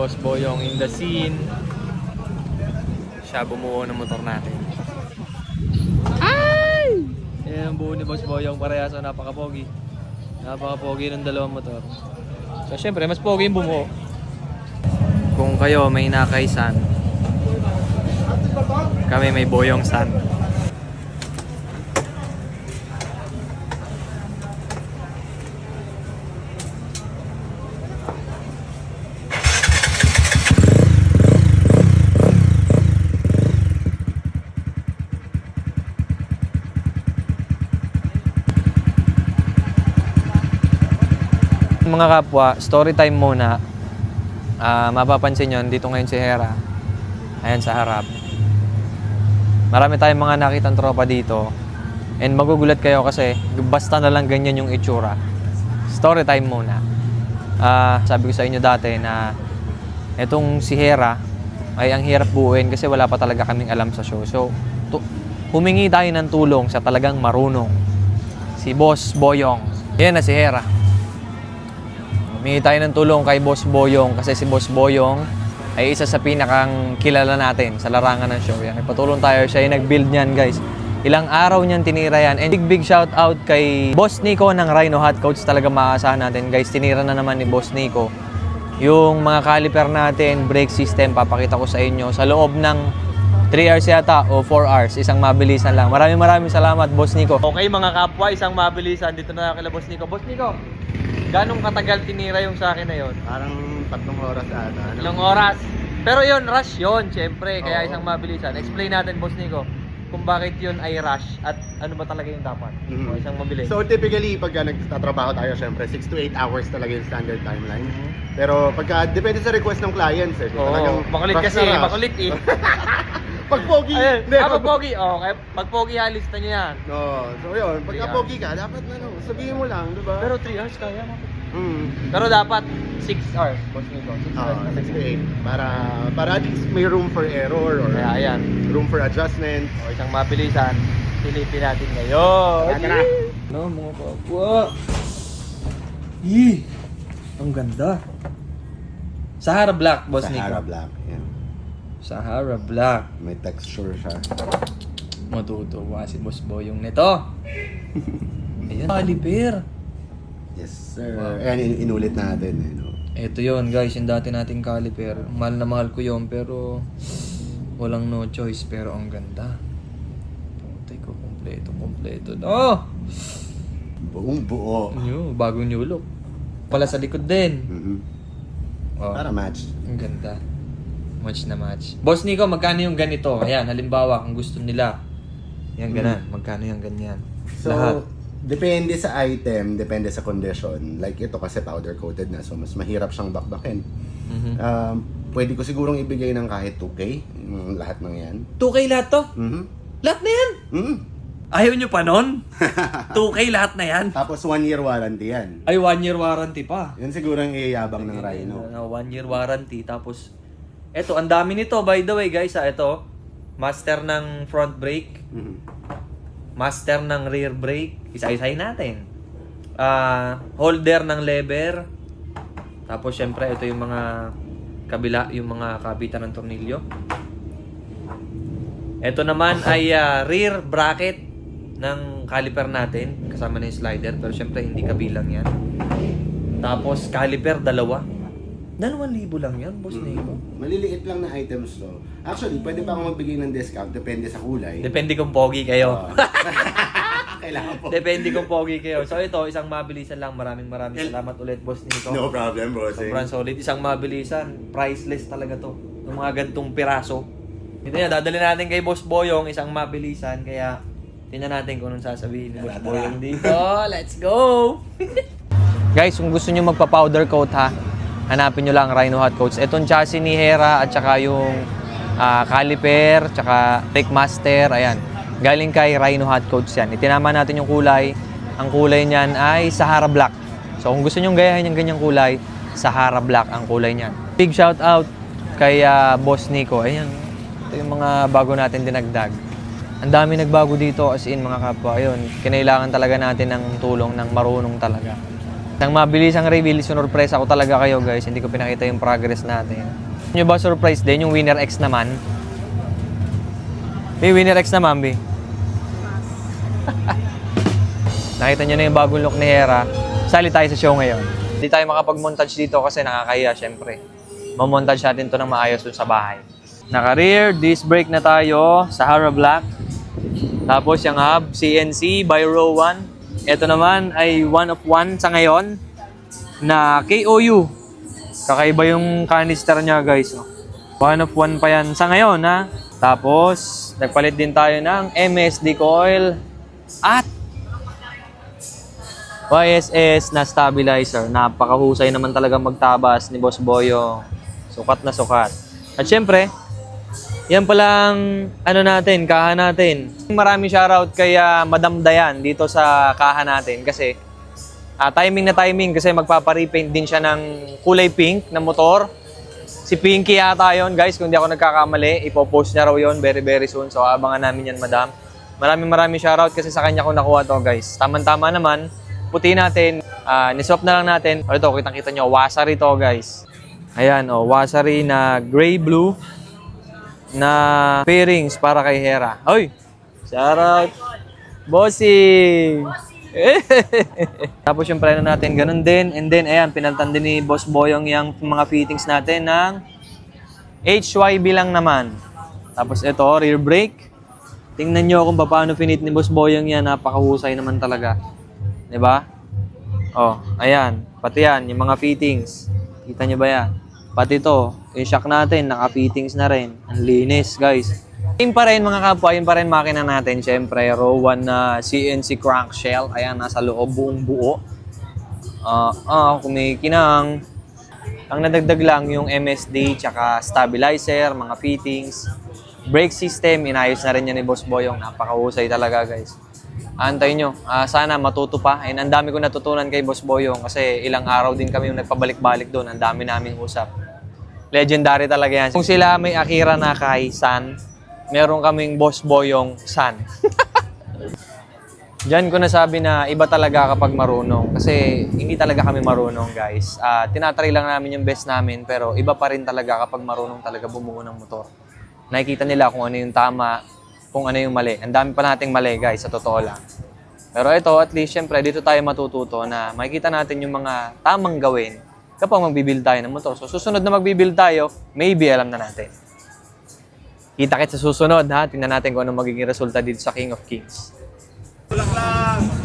Boss Boyong in the scene. Siya bumuo ng motor natin. Ay! Yan ang buo ni Boss Boyong parehas. So napaka-pogi. Napaka-pogi ng dalawang motor. So syempre, mas pogi yung bumuo. Kung kayo may nakaisan, kami may Boyong San. Mga kapwa, story time muna. Mapapansin nyo, dito ngayon si Hera. Ayan sa harap. Marami tayong mga nakitang tropa dito. And magugulat kayo kasi basta na lang ganyan yung itsura. Story time muna. Sabi ko sa inyo dati na itong si Hera ay ang hirap buuin kasi wala pa talaga kaming alam sa show. So, humingi tayo ng tulong sa talagang marunong. Si Boss Boyong. Yan na si Hera. Humingi tayo ng tulong kay Boss Boyong kasi si Boss Boyong ay isa sa pinakang kilala natin sa larangan ng show. Yan, ipatulong tayo. Siya yung nag-build niyan, guys. Ilang araw niyan tinira yan. And big shout out kay Boss Nico ng Rhino Hot Coats. Talaga maaasahan natin, guys. Tinira na naman ni Boss Nico yung mga caliper natin, brake system. Papakita ko sa inyo sa loob ng 3 hours yata o 4 hours. Isang mabilisan lang. Maraming salamat, Boss Nico. Okay mga kapwa, isang mabilisan. Dito na kila Boss Nico. Boss Nico, ganong katagal tinira yung sa akin na yun? Parang 3 oras ata. Ilang oras. Pero yun, rush yun, syempre. Kaya isang mabilisan. Explain natin, Boss Nico, kung bakit yun ay rush at ano ba talaga yung dapat. O isang mabilis. So typically, pagka nagtatrabaho tayo, syempre 6 to 8 hours talaga yung standard timeline. Pero pagka, depende sa request ng clients eh. Oo, makulit rush kasi, na rush. makulit eh. Pag pogi. Pag pogi, okay. Pag pogi, halista nyo yan. No, so yun, pagka 3 pogi ka, dapat sabihin mo lang, di ba? Pero 3 hours kaya mo. Mm. Pero dapat 6 hours, Boss Nico. 6 hours na 6 to 8. Para at least may room for error or Kaya ayan. room for adjustment. O isang mabilisan, silipin natin ngayon. Tara. No, mga kapwa. Ih, ang ganda. Sahara Black, Boss Nico. Sahara Black, yeah. Sahara Black. May texture siya. Matutuwa si Boss Boyong nito. Ayan, caliper. Yes, sir. Wow. Ayan, inulit natin. Eh, no? Ito yon guys, yung dati nating caliper. Mahal na mahal ko yon pero walang no choice. Pero ang ganda. Putay ko, kompleto. No! Buong buo. Bagong new look. Pala sa likod din. Oh, Para match. ang ganda. Match na match. Boss Nico, magkano yung ganito? Ayan, halimbawa, kung gusto nila. Yan, ganan. Magkano yung ganyan? So, Lahat. depende sa item, depende sa condition. Like ito kasi powder coated na, so mas mahirap siyang bakbakin. Pwede ko sigurong ibigay ng kahit 2K, yung lahat ng yan. 2K lahat to? Lahat na yan? Ayaw nyo pa nun? 2K lahat na yan? Tapos 1 year warranty yan. Ay, 1 year warranty pa. Yan siguro ang iyayabang ng Rhino. 1 year warranty. Tapos, eto, ang dami nito. By the way, guys, ito, master ng front brake. Master ng rear brake. Isa-isahin natin. Holder ng lever. Tapos, syempre, ito yung mga kabila, yung mga kabitan ng tornilyo. Ito naman ay rear bracket ng caliper natin. Kasama na yung slider. Pero, syempre, hindi kabilang yan. Tapos, caliper, 2,000 lang yan, Boss Nico. Maliliit lang na items to. Actually, pwede pa akong magbigay ng discount, depende sa kulay. Depende kung pogi kayo. Kailangan po. Depende kung pogi kayo. So ito, isang mabilisan lang. Maraming salamat ulit, Boss Nico. No problem, bossing. Sobrang solid. Isang mabilisan. Priceless talaga to. Yung mga gantong piraso. Ito yan, dadali natin kay Boss Boyong, isang mabilisan. Kaya, tingnan natin kung anong sasabihin ni Boss Boyong dito. Let's go! Guys, kung gusto nyo magpa-powder coat ha, hanapin nyo lang Rhino Hot Coats. Itong chassis ni Hera at saka yung caliper, tsaka brake master, ayan. Galing kay Rhino Hot Coats yan. Itinama natin yung kulay. Ang kulay niyan ay Sahara Black. So kung gusto nyo gayahin yung ganyang kulay, Sahara Black ang kulay niyan. Big shout out kay Boss Nico. Ayan, ito yung mga bago natin dinagdag. Ang dami nagbago dito as in mga kapwa. Ayun, kinailangan talaga natin ng tulong ng marunong talaga. Nang mabilis ang reveal, sinurpresa ko talaga kayo guys. Hindi ko pinakita yung progress natin. Nyo ba surprise din yung Winner X naman? May Winner X naman, Bi. Nakita nyo na yung bagong look ni Hera. Sali tayo sa show ngayon. Hindi tayo makapag-montage dito kasi nakakahiya, syempre. Mamontage natin to ng maayos dun sa bahay. Naka-rear disc brake na tayo sa Hara Black. Tapos yung hub, CNC by Row 1. Ito naman ay 1 of 1 sa ngayon na KOU. Kakaiba yung canister niya guys. 1 of 1 pa yan sa ngayon ha. Tapos nagpalit din tayo ng MSD coil at YSS na stabilizer. Napakahusay naman talaga magtabas ni Boss Boyong. Sukat na sukat. At syempre, yan palang natin, kaha natin. Maraming shoutout kay Madam Dayan dito sa kaha natin kasi timing na timing kasi magpapa-repaint din siya ng kulay pink na motor. Si Pinky yata yun guys, kung di ako nagkakamali. Ipopost niya raw yun very very soon. So abangan namin yan Madam. Maraming shoutout kasi sa kanya ko nakuha to guys. Tama-tama naman. Puti natin, niswap na lang natin. O ito, kitang-kita nyo, wasari to guys. Ayan, wasari na gray-blue na pairings para kay Hera. Oy! Shoutout! Bossing! Tapos yung preno natin, ganun din. And then, ayan, pinaltan din ni Boss Boyong yung mga fittings natin ng HYB lang naman. Tapos ito, rear brake. Tingnan nyo kung paano finit ni Boss Boyong yan. Napakahusay naman talaga. Diba? Ayan. Pati yan, yung mga fittings. Kita nyo ba yan? Pati to, yung shock natin, naka-fittings na rin. Ang linis, guys. Yun pa rin, mga kapwa, yun pa rin makina natin. Siyempre, Row 1 na CNC crankshell. Ayan, nasa loob, buong buo. Kumikinang. Ang nadagdag lang yung MSD, tsaka stabilizer, mga fittings. Brake system, inayos na rin yan ni Boss Boyong. Napakahusay talaga, guys. Antayin nyo. Sana matuto pa. And ang dami ko natutunan kay Boss Boyong kasi ilang araw din kami yung nagpabalik-balik doon. Ang dami naming usap. Legendary talaga yan. Kung sila may Akira Nakai San, meron kaming Boss Boyong San. Diyan ko nasabi na iba talaga kapag marunong. Kasi hindi talaga kami marunong guys. Tinatry lang namin yung best namin pero iba pa rin talaga kapag marunong talaga bumuo ng motor. Nakikita nila kung ano yung tama, kung ano yung mali. Ang dami pa nating mali guys, sa totoo lang. Pero ito, at least, syempre, dito tayo matututo na makikita natin yung mga tamang gawin kapag magbibuild tayo ng motor. So, susunod na magbibuild tayo, maybe alam na natin. Kita-kits sa susunod, ha? Tingnan natin kung ano magiging resulta dito sa King of Kings. Lang.